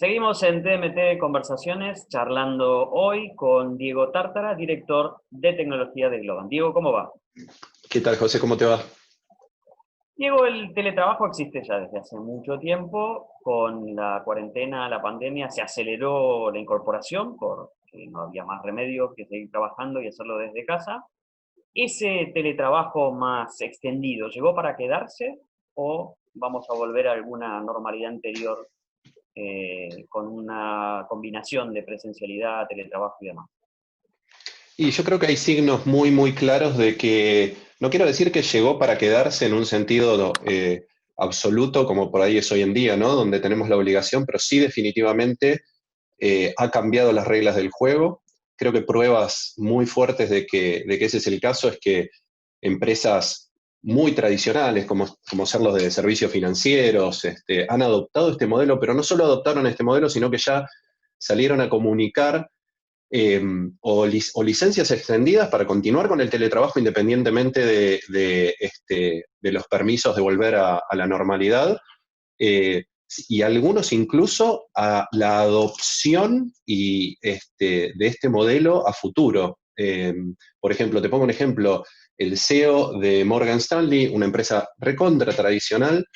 Seguimos en TMT Conversaciones, charlando hoy con Diego Tártara, director de tecnología de Globant. Diego, ¿cómo va? ¿Qué tal, José? ¿Cómo te va? Diego, el teletrabajo existe ya desde hace mucho tiempo. Con la cuarentena, la pandemia, se aceleró la incorporación porque no había más remedio que seguir trabajando y hacerlo desde casa. ¿Ese teletrabajo más extendido llegó para quedarse o vamos a volver a alguna normalidad anterior con una combinación de presencialidad, teletrabajo y demás? Y yo creo que hay signos muy claros de que, no quiero decir que llegó para quedarse en un sentido absoluto, como por ahí es hoy en día, ¿no? Donde tenemos la obligación, pero sí definitivamente ha cambiado las reglas del juego. Creo que pruebas muy fuertes de que ese es el caso es que empresas muy tradicionales, como ser los de servicios financieros, han adoptado este modelo, pero no solo adoptaron este modelo, sino que ya salieron a comunicar o licencias extendidas para continuar con el teletrabajo independientemente de los permisos de volver a la normalidad, y algunos incluso a la adopción de este modelo a futuro. Por ejemplo, te pongo un ejemplo, el CEO de Morgan Stanley, una empresa recontra tradicional,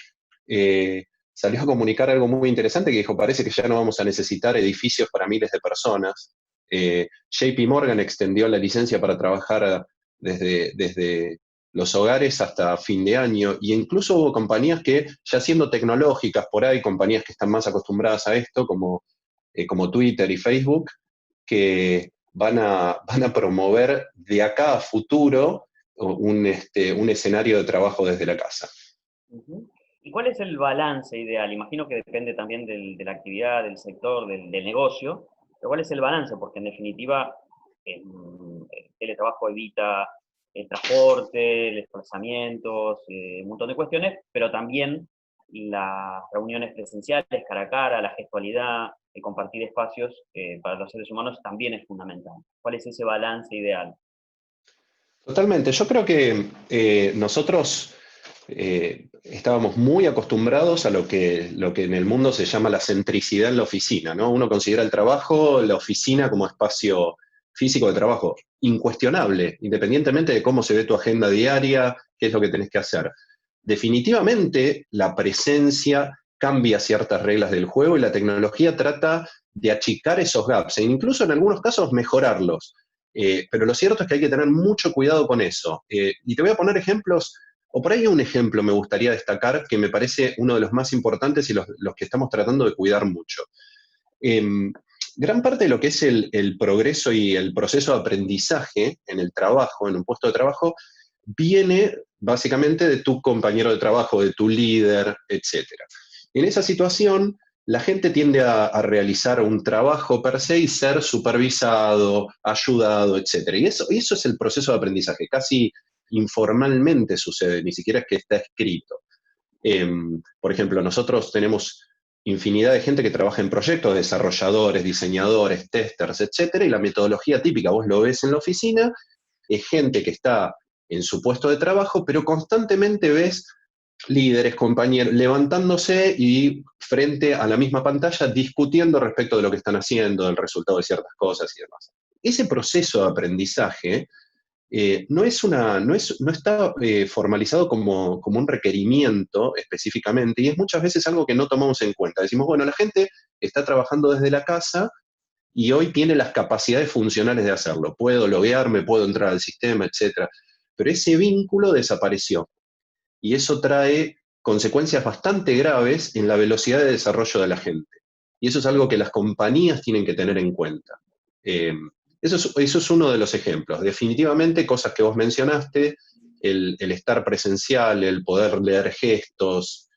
salió a comunicar algo muy interesante que dijo, parece que ya no vamos a necesitar edificios para miles de personas. JP Morgan extendió la licencia para trabajar desde los hogares hasta fin de año, y incluso hubo compañías que, ya siendo tecnológicas por ahí, compañías que están más acostumbradas a esto, como Twitter y Facebook, que van a promover de acá a futuro un escenario de trabajo desde la casa. Ujú. ¿Y cuál es el balance ideal? Imagino que depende también de la actividad, del sector, del negocio, pero ¿cuál es el balance? Porque en definitiva el teletrabajo evita el transporte, desplazamientos, un montón de cuestiones, pero también las reuniones presenciales, cara a cara, la gestualidad, el compartir espacios, para los seres humanos también es fundamental. ¿Cuál es ese balance ideal? Totalmente. Yo creo que nosotros estábamos muy acostumbrados a lo que en el mundo se llama la centricidad en la oficina, ¿no? Uno considera el trabajo, la oficina como espacio físico de trabajo, incuestionable, independientemente de cómo se ve tu agenda diaria, qué es lo que tenés que hacer. Definitivamente, la presencia cambia ciertas reglas del juego y la tecnología trata de achicar esos gaps e incluso en algunos casos mejorarlos. Pero lo cierto es que hay que tener mucho cuidado con eso. Y te voy a poner ejemplos, o por ahí un ejemplo me gustaría destacar que me parece uno de los más importantes y los que estamos tratando de cuidar mucho. Eh, Gran parte de lo que es el progreso y el proceso de aprendizaje en el trabajo, en un puesto de trabajo, viene básicamente de tu compañero de trabajo, de tu líder, etc. En esa situación, la gente tiende a realizar un trabajo per se y ser supervisado, ayudado, etc. Y eso es el proceso de aprendizaje, casi informalmente sucede, ni siquiera es que está escrito. Por ejemplo, nosotros tenemos infinidad de gente que trabaja en proyectos, desarrolladores, diseñadores, testers, etc. Y la metodología típica, vos lo ves en la oficina, es gente que está en su puesto de trabajo, pero constantemente ves líderes, compañeros, levantándose y frente a la misma pantalla discutiendo respecto de lo que están haciendo, del resultado de ciertas cosas y demás. Ese proceso de aprendizaje no está formalizado como un requerimiento específicamente, y es muchas veces algo que no tomamos en cuenta. Decimos, bueno, la gente está trabajando desde la casa y hoy tiene las capacidades funcionales de hacerlo. Puedo loguearme, puedo entrar al sistema, etc. Pero ese vínculo desapareció. Y eso trae consecuencias bastante graves en la velocidad de desarrollo de la gente. Y eso es algo que las compañías tienen que tener en cuenta. Eh, eso es uno de los ejemplos. Definitivamente, cosas que vos mencionaste, el estar presencial, el poder leer gestos,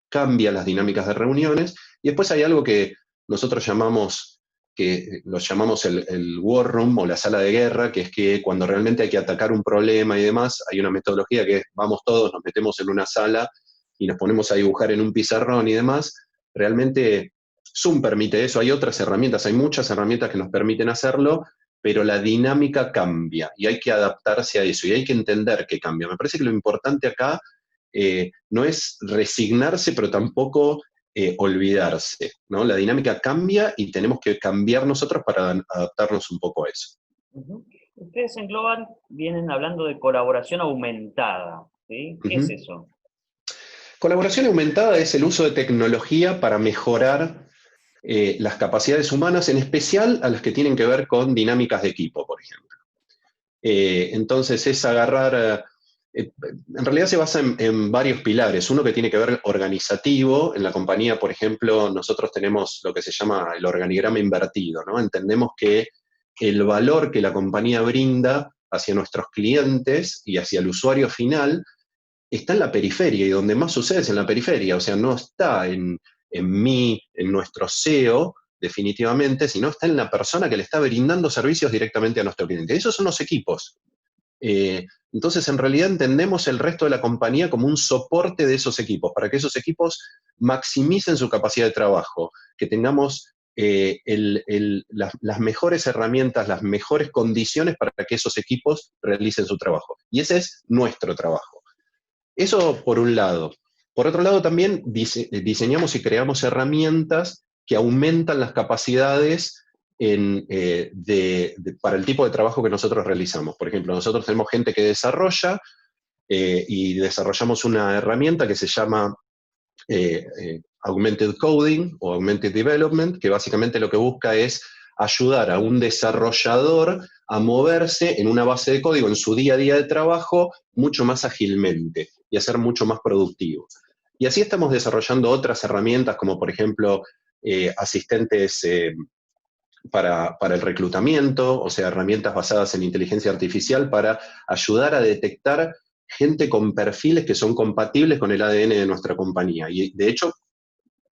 cambia las dinámicas de reuniones. Y después hay algo que lo llamamos el war room o la sala de guerra, que es que cuando realmente hay que atacar un problema y demás, hay una metodología que es, vamos todos, nos metemos en una sala y nos ponemos a dibujar en un pizarrón y demás. Realmente Zoom permite eso, hay otras herramientas, hay muchas herramientas que nos permiten hacerlo, pero la dinámica cambia y hay que adaptarse a eso y hay que entender que cambia. Me parece que lo importante acá no es resignarse, pero tampoco olvidarse, ¿no? La dinámica cambia y tenemos que cambiar nosotros para adaptarnos un poco a eso. Ujú. Ustedes en Global vienen hablando de colaboración aumentada, ¿sí? ¿Qué es Ujú. eso? Colaboración aumentada es el uso de tecnología para mejorar las capacidades humanas, en especial a las que tienen que ver con dinámicas de equipo, por ejemplo. Entonces es agarrar, en realidad se basa en varios pilares. Uno que tiene que ver organizativo. En la compañía, por ejemplo, nosotros tenemos lo que se llama el organigrama invertido, ¿no? Entendemos que el valor que la compañía brinda hacia nuestros clientes y hacia el usuario final está en la periferia, y donde más sucede es en la periferia. O sea, no está en mí, en nuestro SEO, definitivamente, sino está en la persona que le está brindando servicios directamente a nuestro cliente. Esos son los equipos. Entonces, en realidad entendemos el resto de la compañía como un soporte de esos equipos, para que esos equipos maximicen su capacidad de trabajo, que tengamos las mejores herramientas, las mejores condiciones para que esos equipos realicen su trabajo. Y ese es nuestro trabajo. Eso por un lado. Por otro lado, también diseñamos y creamos herramientas que aumentan las capacidades para el tipo de trabajo que nosotros realizamos. Por ejemplo, nosotros tenemos gente que desarrolla y desarrollamos una herramienta que se llama Augmented Coding o Augmented Development, que básicamente lo que busca es ayudar a un desarrollador a moverse en una base de código en su día a día de trabajo mucho más ágilmente y a ser mucho más productivo. Y así estamos desarrollando otras herramientas, como por ejemplo asistentes para el reclutamiento, o sea, herramientas basadas en inteligencia artificial para ayudar a detectar gente con perfiles que son compatibles con el ADN de nuestra compañía. Y de hecho,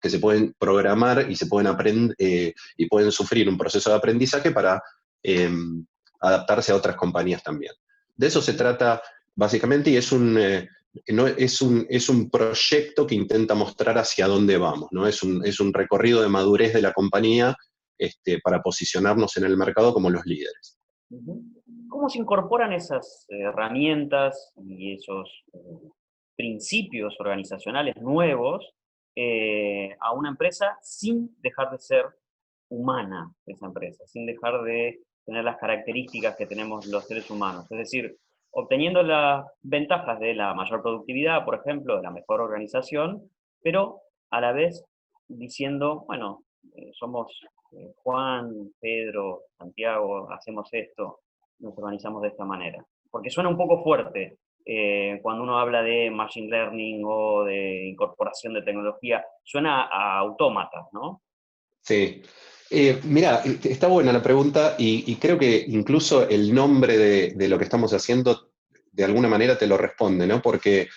que se pueden programar y se pueden aprender y pueden sufrir un proceso de aprendizaje para eh, adaptarse a otras compañías también. De eso se trata básicamente, y no, es un proyecto que intenta mostrar hacia dónde vamos, ¿no? Es un recorrido de madurez de la compañía para posicionarnos en el mercado como los líderes. Ujú. ¿Cómo se incorporan esas herramientas y esos principios organizacionales nuevos a una empresa sin dejar de ser humana esa empresa, sin dejar de tener las características que tenemos los seres humanos? Es decir, obteniendo las ventajas de la mayor productividad, por ejemplo, de la mejor organización, pero a la vez diciendo, bueno, somos Juan, Pedro, Santiago, hacemos esto, nos organizamos de esta manera. Porque suena un poco fuerte cuando uno habla de machine learning o de incorporación de tecnología, suena a autómatas, ¿no? Sí. Mira, está buena la pregunta y creo que incluso el nombre de lo que estamos haciendo de alguna manera te lo responde, ¿no? Porque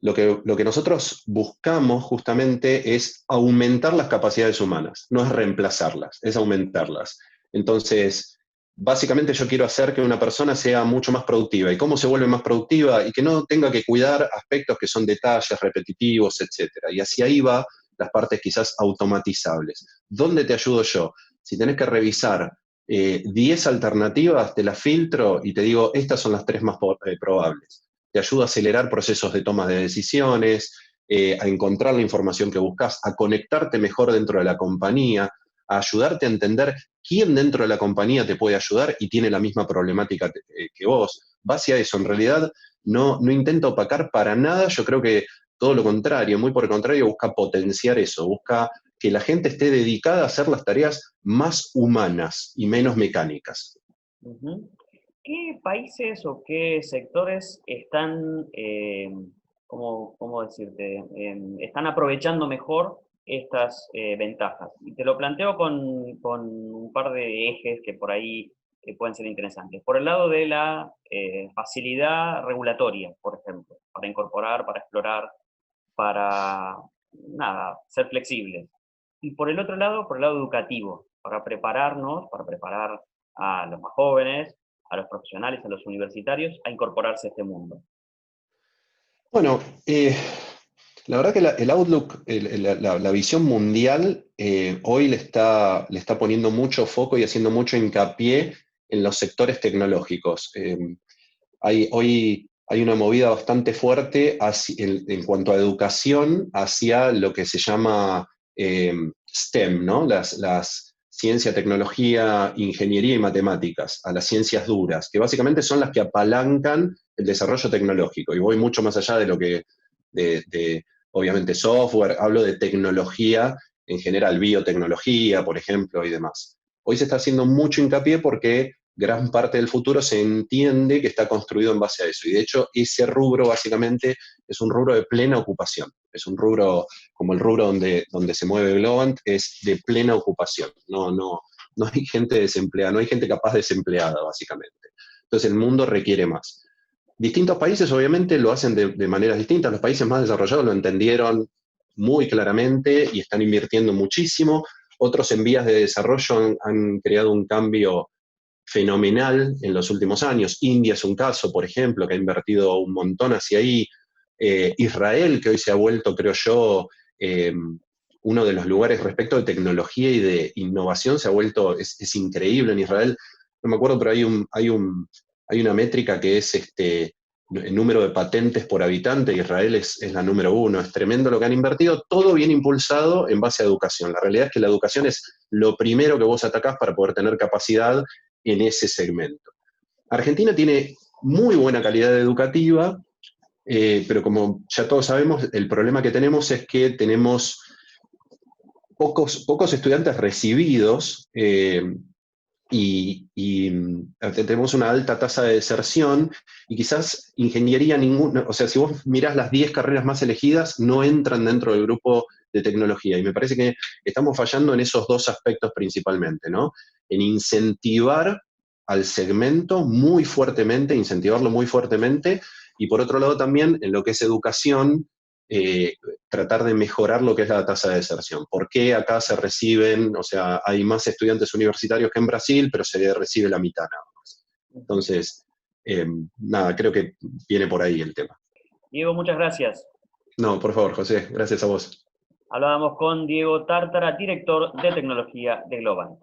lo que nosotros buscamos justamente es aumentar las capacidades humanas, no es reemplazarlas, es aumentarlas. Entonces, básicamente yo quiero hacer que una persona sea mucho más productiva. ¿Y cómo se vuelve más productiva? Y que no tenga que cuidar aspectos que son detalles repetitivos, etcétera. Y hacia ahí va las partes quizás automatizables. ¿Dónde te ayudo yo? Si tenés que revisar 10 alternativas, te las filtro y te digo, estas son las tres más probables. Te ayuda a acelerar procesos de toma de decisiones, a encontrar la información que buscas, a conectarte mejor dentro de la compañía, a ayudarte a entender quién dentro de la compañía te puede ayudar y tiene la misma problemática que vos. Va hacia eso. En realidad, no intenta opacar para nada. Yo creo que todo lo contrario, muy por el contrario, busca potenciar eso, busca que la gente esté dedicada a hacer las tareas más humanas y menos mecánicas. Ujú. ¿Qué países o qué sectores están, cómo decirte, están aprovechando mejor estas ventajas? Y te lo planteo con un par de ejes que por ahí pueden ser interesantes. Por el lado de la facilidad regulatoria, por ejemplo, para incorporar, para explorar, para, nada, ser flexibles. Y por el otro lado, por el lado educativo, para prepararnos, para preparar a los más jóvenes, a los profesionales, a los universitarios, a incorporarse a este mundo. Bueno, la verdad que el outlook, la visión mundial, hoy le está poniendo mucho foco y haciendo mucho hincapié en los sectores tecnológicos. Hoy hay una movida bastante fuerte en cuanto a educación hacia lo que se llama STEM, ¿no? Las ciencia, tecnología, ingeniería y matemáticas, a las ciencias duras, que básicamente son las que apalancan el desarrollo tecnológico. Y voy mucho más allá de lo que, obviamente, software, hablo de tecnología en general, biotecnología, por ejemplo, y demás. Hoy se está haciendo mucho hincapié porque gran parte del futuro se entiende que está construido en base a eso. Y de hecho, ese rubro básicamente es un rubro de plena ocupación. Es un rubro, como el rubro donde se mueve Globant, es de plena ocupación. No hay gente desempleada, no hay gente capaz desempleada, básicamente. Entonces el mundo requiere más. Distintos países obviamente lo hacen de maneras distintas. Los países más desarrollados lo entendieron muy claramente y están invirtiendo muchísimo. Otros en vías de desarrollo han creado un cambio fenomenal en los últimos años. India es un caso, por ejemplo, que ha invertido un montón hacia ahí. Israel, que hoy se ha vuelto, creo yo, uno de los lugares respecto de tecnología y de innovación, se ha vuelto, es increíble en Israel. No me acuerdo, pero hay una métrica que es el número de patentes por habitante. Israel es la número uno. Es tremendo lo que han invertido, todo bien impulsado en base a educación. La realidad es que la educación es lo primero que vos atacás para poder tener capacidad en ese segmento. Argentina tiene muy buena calidad educativa, pero como ya todos sabemos, el problema que tenemos es que tenemos pocos estudiantes recibidos y tenemos una alta tasa de deserción y quizás ingeniería ninguna, o sea, si vos mirás las 10 carreras más elegidas, no entran dentro del grupo de tecnología. Y me parece que estamos fallando en esos dos aspectos principalmente, ¿no? En incentivar al segmento muy fuertemente, incentivarlo muy fuertemente, y por otro lado también en lo que es educación, eh, tratar de mejorar lo que es la tasa de deserción. ¿Por qué acá se reciben, o sea, hay más estudiantes universitarios que en Brasil, pero se recibe la mitad nada más? Entonces, nada, creo que viene por ahí el tema. Diego, muchas gracias. No, por favor, José, gracias a vos. Hablábamos con Diego Tártara, director de tecnología de Globant.